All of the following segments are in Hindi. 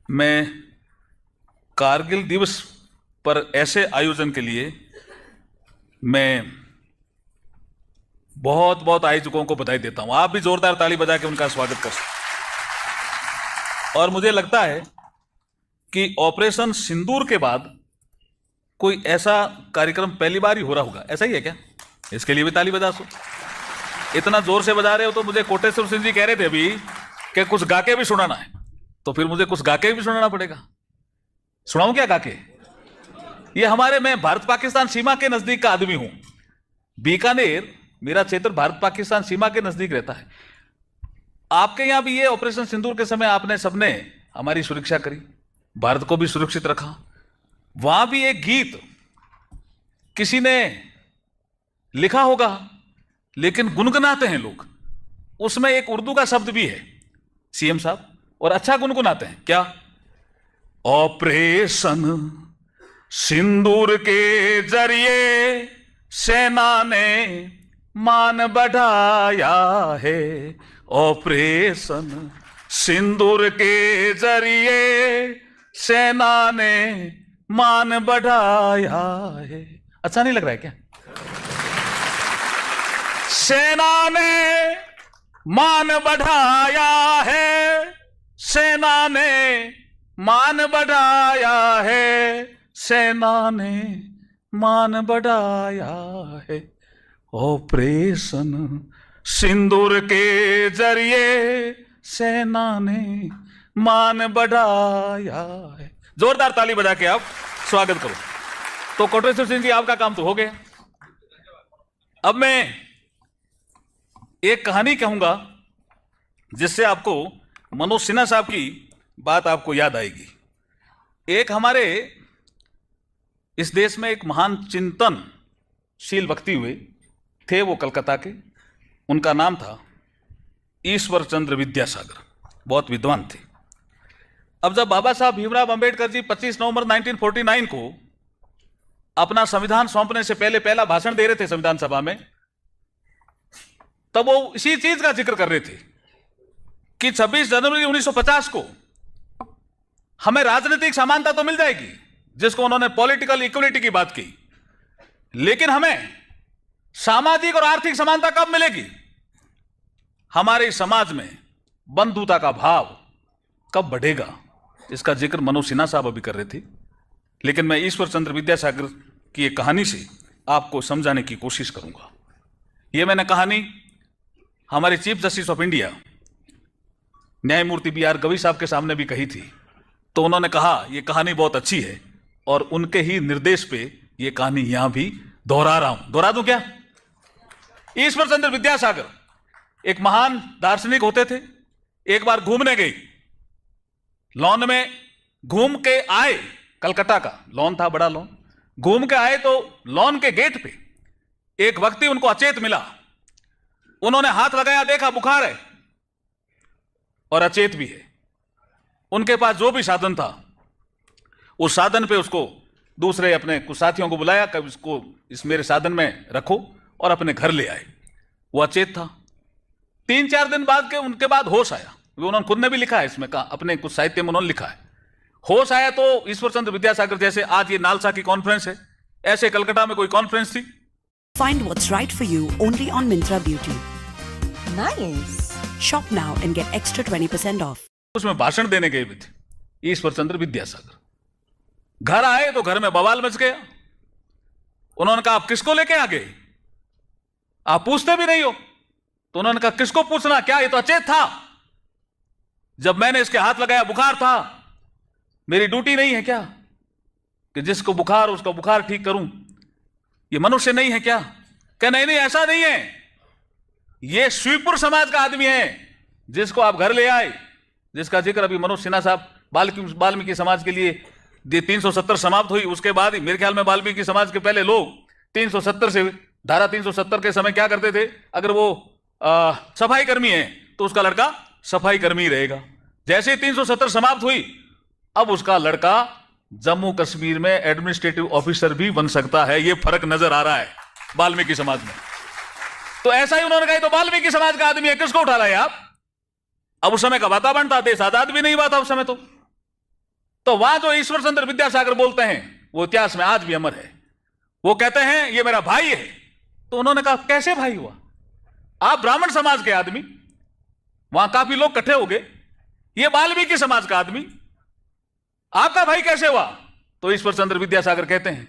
मैं कारगिल दिवस पर ऐसे आयोजन के लिए मैं बहुत बहुत आयोजकों को बधाई देता हूं। आप भी जोरदार ताली बजा के उनका स्वागत कर सकते। और मुझे लगता है कि ऑपरेशन सिंदूर के बाद कोई ऐसा कार्यक्रम पहली बार ही हो रहा होगा। ऐसा ही है क्या? इसके लिए भी ताली बजा सो। इतना जोर से बजा रहे हो तो मुझे कोटेश्वर सिंह जी कह रहे थे अभी कि कुछ गा के भी सुनाना है, तो फिर मुझे कुछ गा के भी सुनाना पड़ेगा। सुनाऊं क्या गा के? ये हमारे, मैं भारत पाकिस्तान सीमा के नजदीक का आदमी हूं। बीकानेर मेरा क्षेत्र भारत पाकिस्तान सीमा के नजदीक रहता है। आपके यहां भी ये ऑपरेशन सिंदूर के समय आपने सबने हमारी सुरक्षा करी, भारत को भी सुरक्षित रखा। वहां भी एक गीत किसी ने लिखा होगा, लेकिन गुनगुनाते हैं लोग। उसमें एक उर्दू का शब्द भी है सीएम साहब, और अच्छा गुनगुनाते हैं। क्या? ऑपरेशन सिंदूर के जरिए सेना ने मान बढ़ाया है। ऑपरेशन सिंदूर के जरिए सेना ने मान बढ़ाया है। अच्छा नहीं लग रहा है क्या? सेना ने मान बढ़ाया है, सेना ने मान बढ़ाया है, सेना ने मान बढ़ाया है। ऑपरेशन सिंदूर के जरिए सेना ने मान बढ़ाया है। जोरदार ताली बजा के आप स्वागत करो। तो कोटेश्वर सिंह जी, आपका काम तो हो गया। अब मैं एक कहानी कहूंगा जिससे आपको मनोज सिन्हा साहब की बात आपको याद आएगी। एक हमारे इस देश में एक महान चिंतनशील व्यक्ति हुए थे, वो कलकत्ता के। उनका नाम था ईश्वर चंद्र विद्यासागर। बहुत विद्वान थे। अब जब बाबा साहब भीमराव अंबेडकर जी 25 नवंबर 1949 को अपना संविधान सौंपने से पहले पहला भाषण दे रहे थे संविधान सभा में, तब वो इसी चीज का जिक्र कर रहे थे कि 26 जनवरी 1950 को हमें राजनीतिक समानता तो मिल जाएगी, जिसको उन्होंने पॉलिटिकल इक्वलिटी की बात की, लेकिन हमें सामाजिक और आर्थिक समानता कब मिलेगी? हमारे समाज में बंधुता का भाव कब बढ़ेगा? इसका जिक्र मनोज सिन्हा साहब अभी कर रहे थे। लेकिन मैं ईश्वर चंद्र विद्यासागर की एक कहानी से आपको समझाने की कोशिश करूंगा। यह मैंने कहानी हमारे चीफ जस्टिस ऑफ इंडिया न्यायमूर्ति बी आर गवई साहब के सामने भी कही थी, तो उन्होंने कहा यह कहानी बहुत अच्छी है, और उनके ही निर्देश पे यह कहानी यहां भी दोहरा रहा हूं। दोहरा दूं क्या? ईश्वर चंद्र विद्यासागर एक महान दार्शनिक होते थे। एक बार घूमने गए, लॉन में घूम के आए, कलकत्ता का लॉन था, बड़ा लॉन। घूम के आए तो लॉन के गेट पे एक व्यक्ति उनको अचेत मिला। उन्होंने हाथ लगाया, देखा बुखार है और अचेत भी है। उनके पास जो भी साधन था, उस साधन पे उसको दूसरे अपने कुछ साथियों को बुलाया कि इसको इस मेरे साधन में रखो और अपने घर ले आए। वो अचेत था। 3-4 दिन बाद के उनके बाद होश आया। उन्होंने खुद ने भी लिखा है इसमें, अपने कुछ साहित्य में उन्होंने लिखा है। होश आया तो ईश्वर चंद्र विद्यासागर, जैसे आज ये नालसा की कॉन्फ्रेंस है, ऐसे कलकत्ता में कोई कॉन्फ्रेंस थी। Find what's right for you only on Myntra Beauty. Nice. Shop now and get extra 20% off. उसमें भाषण देने गए भी थे ईश्वर चंद्र विद्यासागर। घर आए तो घर में बवाल मच गया। उन्होंने कहा, आप किसको लेके आ गए? आप पूछते भी नहीं हो। तो उन्होंने कहा, किसको पूछना, क्या ये तो अचेत था। जब मैंने इसके हाथ लगाया बुखार था। मेरी ड्यूटी नहीं है क्या कि जिसको बुखार उसका बुखार ठीक करूं? ये मनुष्य नहीं है क्या? क्या? नहीं नहीं, ऐसा नहीं है। ये शिवपुर समाज का आदमी है जिसको आप घर ले आए, जिसका जिक्र अभी मनोज सिन्हा साहब वाल्मीकि समाज के लिए 370 समाप्त हुई। उसके बाद ही मेरे ख्याल में वाल्मीकि समाज के पहले लोग 370 से धारा 370 के समय क्या करते थे, अगर वो सफाई कर्मी है तो उसका लड़का सफाई कर्मी रहेगा। जैसे ही 370 समाप्त हुई, अब उसका लड़का जम्मू कश्मीर में एडमिनिस्ट्रेटिव ऑफिसर भी बन सकता है। यह फर्क नजर आ रहा है वाल्मीकि समाज में। तो ऐसा ही उन्होंने कहा, तो वाल्मीकि समाज का आदमी है, किसको उठा लाए आप? अब उस समय का वातावरण था, देश आजाद भी नहीं हुआ था उस समय। तो तो वहां जो ईश्वर चंद्र विद्यासागर बोलते हैं वो इतिहास में आज भी अमर है। वो कहते हैं ये मेरा भाई है। तो उन्होंने कहा कैसे भाई हुआ? आप ब्राह्मण समाज के आदमी, वहां काफी लोग इकट्ठे हो गए, ये वाल्मीकि समाज का आदमी, आपका भाई कैसे हुआ? तो ईश्वर चंद्र विद्यासागर कहते हैं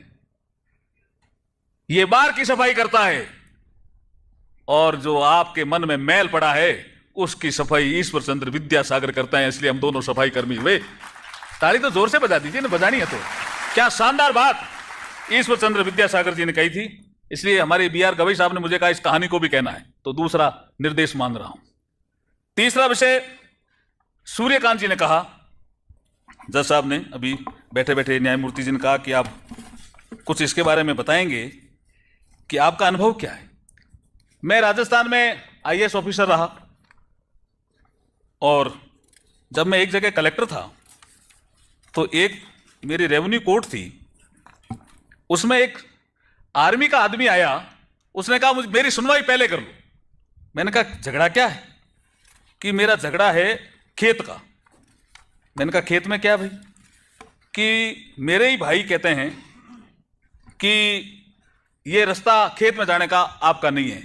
ये बार की सफाई करता है और जो आपके मन में मैल पड़ा है उसकी सफाई ईश्वर चंद्र विद्यासागर करता है, इसलिए हम दोनों सफाई कर्मी हुए। ताली तो जोर से बजा दीजिए ना, बजानी है तो। क्या शानदार बात ईश्वर चंद्र विद्यासागर जी ने कही थी। इसलिए हमारे बी आर गवई साहब ने मुझे कहा इस कहानी को भी कहना है, तो दूसरा निर्देश मान रहा हूं। तीसरा विषय सूर्यकांत जी ने कहा, जज साहब ने अभी बैठे बैठे न्यायमूर्ति जी ने कहा कि आप कुछ इसके बारे में बताएंगे कि आपका अनुभव क्या है। मैं राजस्थान में आईएएस ऑफिसर रहा और जब मैं एक जगह कलेक्टर था तो एक मेरी रेवेन्यू कोर्ट थी, उसमें एक आर्मी का आदमी आया, उसने कहा मुझे मेरी सुनवाई पहले कर लो। मैंने कहा झगड़ा क्या है? कि मेरा झगड़ा है खेत का। मैंने कहा खेत में क्या भाई? कि मेरे ही भाई कहते हैं कि ये रास्ता खेत में जाने का आपका नहीं है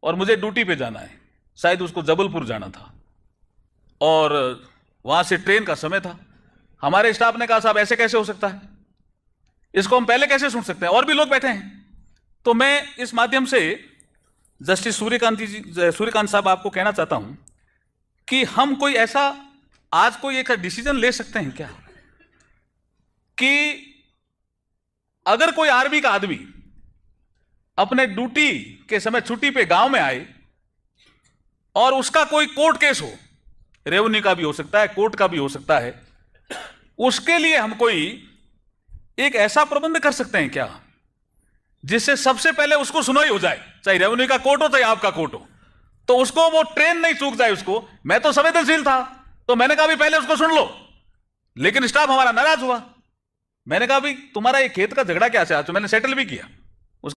और मुझे ड्यूटी पे जाना है, शायद उसको जबलपुर जाना था और वहां से ट्रेन का समय था। हमारे स्टाफ ने कहा साहब ऐसे कैसे हो सकता है, इसको हम पहले कैसे सुन सकते हैं, और भी लोग बैठे हैं। तो मैं इस माध्यम से जस्टिस सूर्यकांत साहब आपको कहना चाहता हूं कि हम कोई ऐसा आज कोई एक डिसीजन ले सकते हैं क्या कि अगर कोई आर्मी का आदमी अपने ड्यूटी के समय छुट्टी पे गांव में आए और उसका कोई कोर्ट केस हो, रेवेन्यू का भी हो सकता है, कोर्ट का भी हो सकता है, उसके लिए हम कोई एक ऐसा प्रबंध कर सकते हैं क्या जिससे सबसे पहले उसको सुनवाई हो जाए, चाहे रेवेन्यू का कोर्ट हो चाहे आपका कोर्ट हो, तो उसको वो ट्रेन नहीं चूक जाए उसको। मैं तो संवेदनशील था तो मैंने कहा भी पहले उसको सुन लो, लेकिन स्टाफ हमारा नाराज हुआ। मैंने कहा भी तुम्हारा ये खेत का झगड़ा क्या से आज? तो मैंने सेटल भी किया।